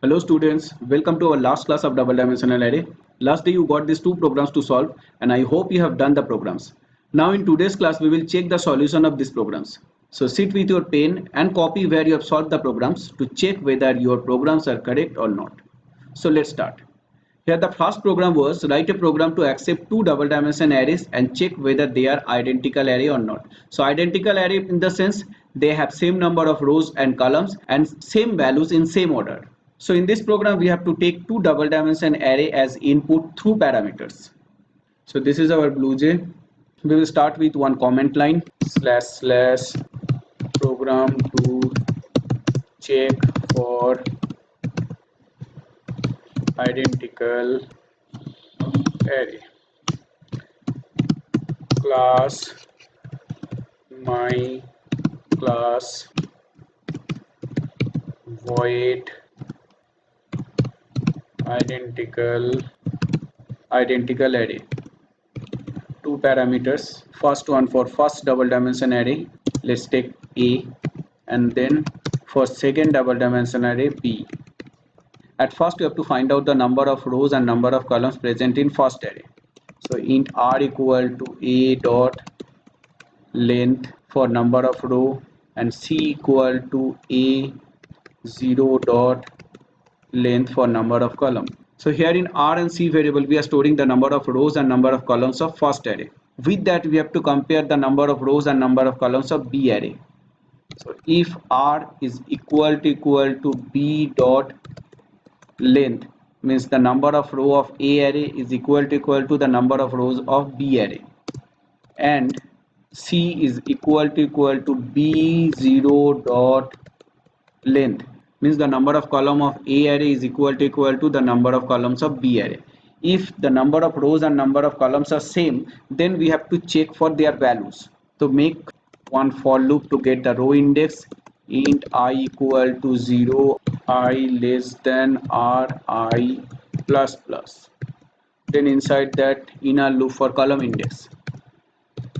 Hello students, welcome to our last class of double dimensional array. Last day you got these two programs to solve and I hope you have done the programs. Now in today's class we will check the solution of these programs. So sit with your pen and copy where you have solved the programs to check whether your programs are correct or not. So let's start. Here the first program was write a program to accept two double dimension arrays and check whether they are identical array or not. So identical array in the sense they have same number of rows and columns and same values in same order. So in this program we have to take two double dimension array as input through parameters. So this is our BlueJ. We will start with one comment line / program to check for identical array. Class my class void identical array. Two parameters. First one for first double dimension array, let's take A, and then for second double dimension array B. At first you have to find out the number of rows and number of columns present in first array. So int r equal to a dot length for number of row and c equal to a 0 dot length for number of column. So here in r and c variable we are storing the number of rows and number of columns of first array. With that we have to compare the number of rows and number of columns of b array. So if r is equal to b dot length means the number of row of a array is equal to the number of rows of b array, and c is equal to b0 dot length means the number of column of a array is equal to the number of columns of b array. If the number of rows and number of columns are same, then we have to check for their values. So make one for loop to get the row index. Int I equal to 0, I less than r I plus plus. Then inside that inner loop for column index.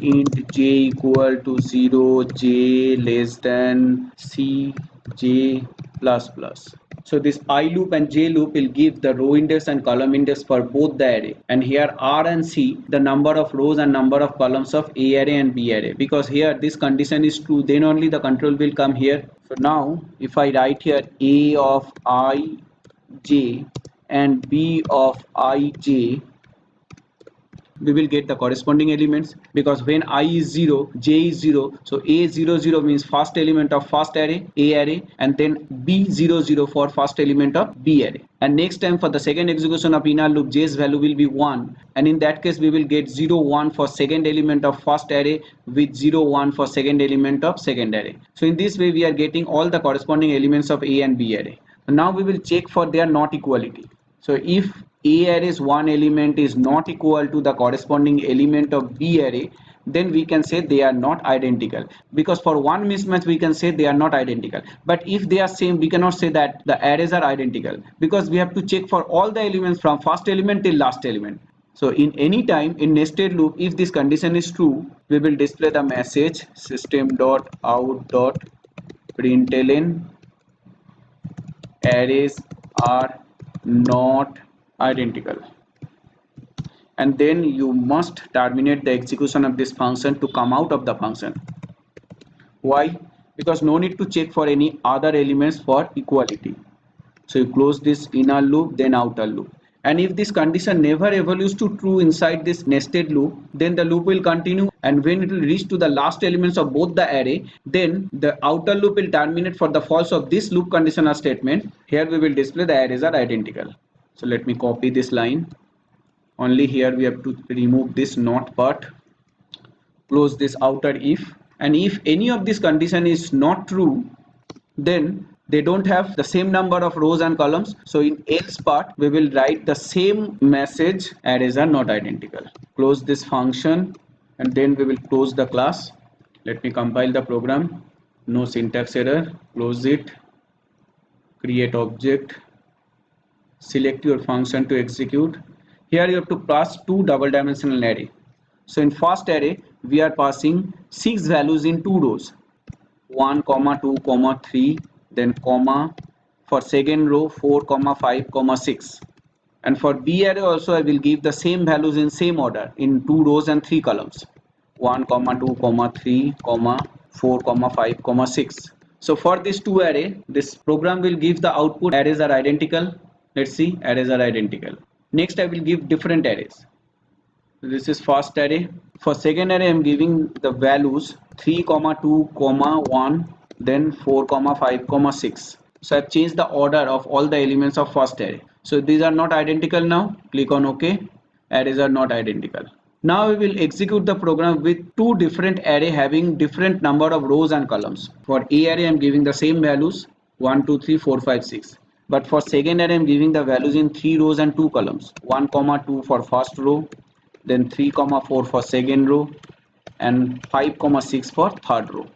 Int j equal to 0, j less than c, j plus plus. So this I loop and j loop will give the row index and column index for both the array, and here r and c the number of rows and number of columns of a array and b array, because here this condition is true, then only the control will come here. So now if I write here a of I j and b of I j, we will get the corresponding elements, because when I is 0, j is 0, so a00 means first element of first array a array, and then b00 for first element of b array, and next time for the second execution of inner loop j's value will be 1, and in that case we will get 0 1 for second element of first array with 0 1 for second element of second array. So in this way we are getting all the corresponding elements of a and b array. Now we will check for their not equality. So if a array's one element is not equal to the corresponding element of b array, then we can say they are not identical, because for one mismatch we can say they are not identical. But if they are same, we cannot say that the arrays are identical, because we have to check for all the elements from first element till last element. So in any time in nested loop, if this condition is true, we will display the message system.out.println arrays are not identical, and then you must terminate the execution of this function to come out of the function. Why? Because no need to check for any other elements for equality. So you close this inner loop, then outer loop, and if this condition never evolves to true inside this nested loop, then the loop will continue, and when it will reach to the last elements of both the array, then the outer loop will terminate for the false of this loop conditional statement. Here we will display the arrays are identical. So let me copy this line. Only here we have to remove this not part, close this outer if, and if any of this condition is not true, then they don't have the same number of rows and columns. So in else part we will write the same message, arrays are not identical. Close this function, and then we will close the class. Let me compile the program. No syntax error. Close it, create object, select your function to execute. Here you have to pass two double dimensional array. So in first array we are passing 6 values in 2 rows, 1 2 3, then comma, for second row 4, 5, 6. And for B array also I will give the same values in same order in 2 rows and 3 columns, 1, 2, 3, 4, 5, 6. So for this 2 array, this program will give the output arrays are identical. Let's see, arrays are identical. Next I will give different arrays. This is first array. For second array I am giving the values 3, 2, 1, then 4, 5, 6. So I have changed the order of all the elements of first array. So these are not identical now. Click on OK. Arrays are not identical. Now we will execute the program with two different array having different number of rows and columns. For A array I am giving the same values 1, 2, 3, 4, 5, 6. But for second array I am giving the values in 3 rows and 2 columns. 1, 2 for first row, then 3, 4 for second row, and 5, 6 for third row.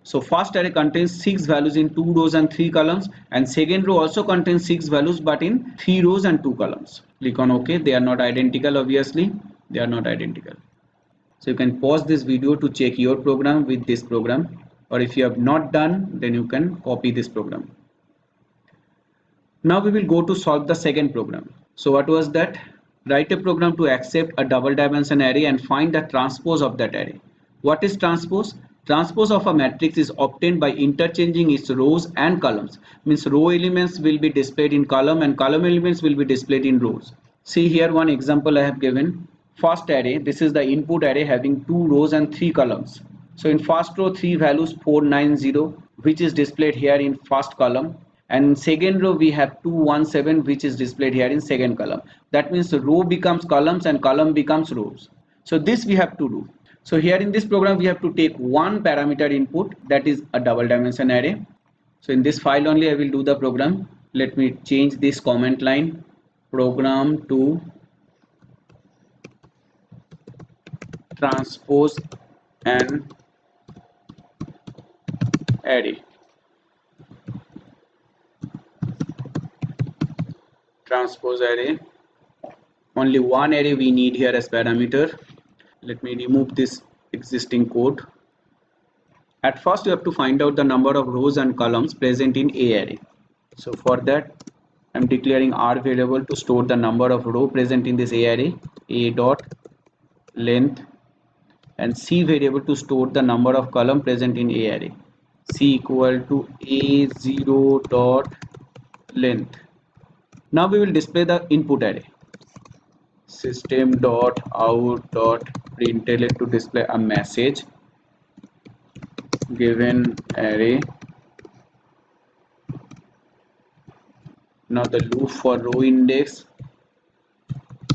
So first array contains 6 values in 2 rows and 3 columns, and second row also contains 6 values but in 3 rows and 2 columns. Click on OK. They are not identical, obviously. They are not identical. So you can pause this video to check your program with this program, or if you have not done, then you can copy this program. Now we will go to solve the second program. So what was that? Write a program to accept a double dimension array and find the transpose of that array. What is transpose? Transpose of a matrix is obtained by interchanging its rows and columns. Means row elements will be displayed in column and column elements will be displayed in rows. See here one example I have given. First array, this is the input array having 2 rows and 3 columns. So in first row 3 values 490, which is displayed here in first column, and in second row we have 217, which is displayed here in second column. That means the row becomes columns and column becomes rows. So this we have to do. So here in this program we have to take one parameter input, that is a double dimension array. So in this file only I will do the program. Let me change this comment line, program to transpose an array. Transpose array. Only one array we need here as parameter. Let me remove this existing code. At first you have to find out the number of rows and columns present in A array. So for that I am declaring R variable to store the number of row present in this A array, A dot length, and C variable to store the number of column present in A array, C equal to A0 dot length. Now we will display the input array, system dot out dot println to display a message given array. Now the loop for row index,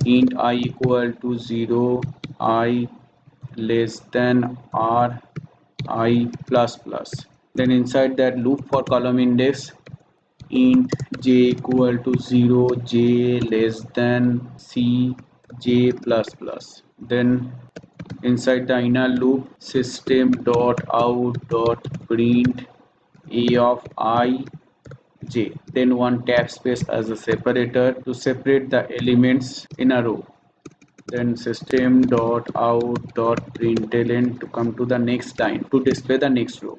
int I equal to 0, I less than r I plus plus. Then inside that loop for column index, int j equal to 0, j less than c, j plus plus. Then inside the inner loop, system dot out dot print a of I j. Then one tab space as a separator to separate the elements in a row. Then system dot out dot println to come to the next line to display the next row.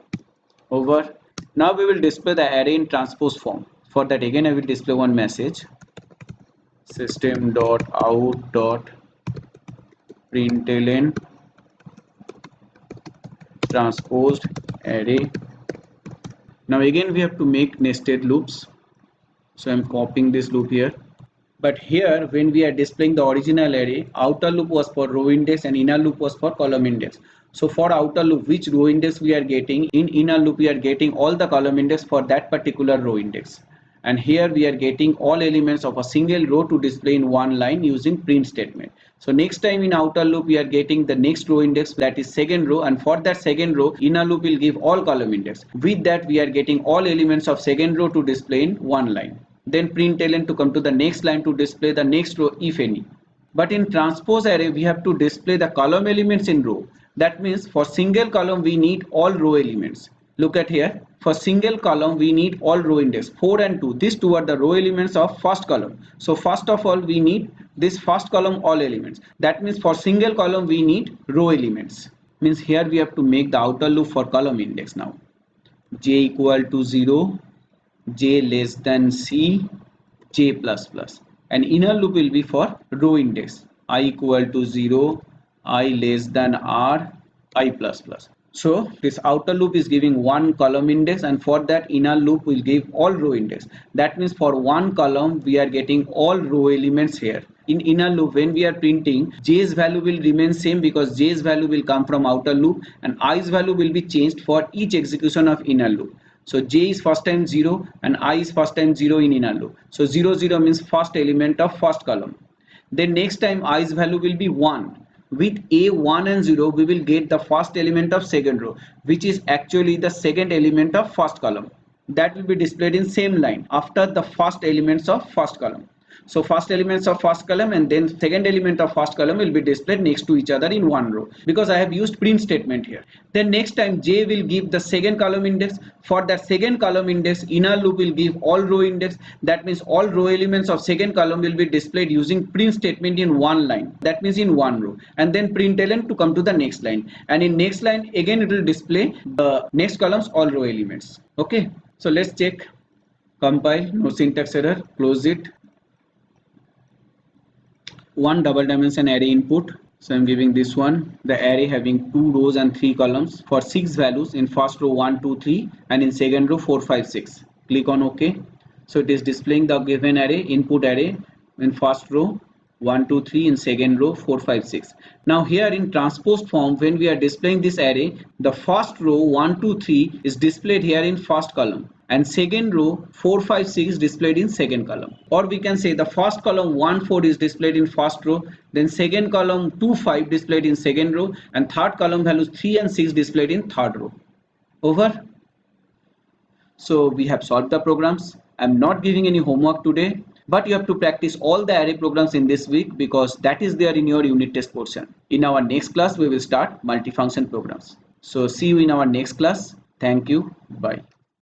Over. Now we will display the array in transpose form. For that again I will display one message, system dot out dot println transposed array. Now again we have to make nested loops. So I am copying this loop here. But here when we are displaying the original array, outer loop was for row index and inner loop was for column index. So for outer loop, which row index we are getting, in inner loop we are getting all the column index for that particular row index. And here we are getting all elements of a single row to display in one line using print statement. So next time in outer loop we are getting the next row index, that is second row, and for that second row inner loop will give all column index. With that we are getting all elements of second row to display in one line. Then println to come to the next line to display the next row if any. But in transpose array we have to display the column elements in row. That means for single column we need all row elements. Look at here, for single column we need all row index 4 and 2. These two are the row elements of first column. So first of all we need this first column all elements. That means for single column we need row elements. Means here we have to make the outer loop for column index now. J equal to 0, j less than c j plus plus, and inner loop will be for row index I equal to 0, I less than r, I plus plus. So this outer loop is giving one column index, and for that inner loop will give all row index. That means for one column we are getting all row elements here. In inner loop, when we are printing, j's value will remain same because j's value will come from outer loop, and i's value will be changed for each execution of inner loop. So j is first time 0 and I is first time 0 in inner loop. So 0 0 means first element of first column. Then next time i's value will be 1. With a 1 and 0 we will get the first element of second row, which is actually the second element of first column. That will be displayed in same line after the first elements of first column. So first elements of first column and then second element of first column will be displayed next to each other in one row, because I have used print statement here. Then next time j will give the second column index. For that second column index, inner loop will give all row index. That means all row elements of second column will be displayed using print statement in one line. That means in one row, and then println to come to the next line, and in next line again it will display the next columns all row elements. Okay, so let's check. Compile, no syntax error, close it. One double dimension array input, so I'm giving this one, the array having 2 rows and 3 columns for 6 values. In first row 1 2 3 and in second row 4 5 6. Click on OK. So it is displaying the given array, input array, in first row 1 2 3, in second row 4 5 6. Now here in transposed form, when we are displaying this array, the first row 1 2 3 is displayed here in first column, and second row 4 5 6 displayed in second column. Or we can say the first column 1 4 is displayed in first row, then second column 2 5 displayed in second row, and third column values 3 and 6 displayed in third row. Over. So we have solved the programs. I'm not giving any homework today, but you have to practice all the array programs in this week, because that is there in your unit test portion. In our next class we will start multifunction programs. So see you in our next class. Thank you. Bye.